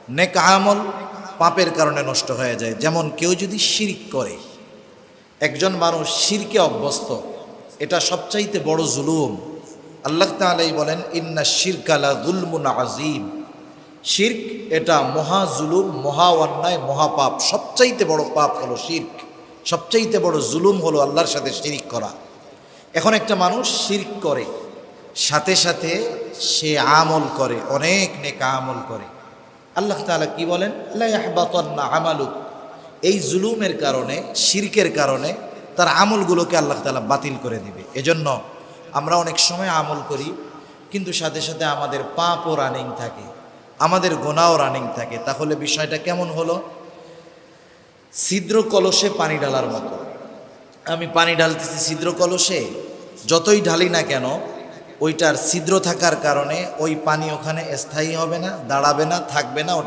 নেক আমল পাপের কারণে নষ্ট হয়ে যায়। যেমন কেউ যদি শিরক করে, একজন মানুষ শিরকে অভ্যস্ত, এটা সবচাইতে বড় জুলুম। আল্লাহ তাআলাই বলেন, ইন্না শিরকা লা যুলমুন আযীম। শিরক এটা মহা জুলুম, মহা অন্যায়, মহাপাপ। সবচাইতে বড় পাপ হলো শিরক, সবচাইতে বড় জুলুম হলো আল্লাহর সাথে শিরক করা। এখন একটা মানুষ শিরক করে, সাথে সাথে সে আমল করে, অনেক নেক আমল করে। আল্লাহ তাআলা কি বলেন? লা ইয়াহবাতান্না আমালুক। এই জুলুমের কারণে, শিরকের কারণে তার আমলগুলোকে আল্লাহ তাআলা বাতিল করে দিবে। এজন্য আমরা অনেক সময় আমল করি, কিন্তু সাথে সাথে আমাদের পাপও রানিং থাকে, আমাদের গুনাহও রানিং থাকে। তাহলে বিষয়টা কেমন হলো? ছিদ্র কলসে পানি ঢালার মতো। আমি পানি ঢালতেছি ছিদ্র কলসে, যতই ঢালি না কেন ওইটার ছিদ্র থাকার কারণে ওই পানি ওখানে স্থায়ী হবে না, দাঁড়াবে না, থাকবে না। ওটা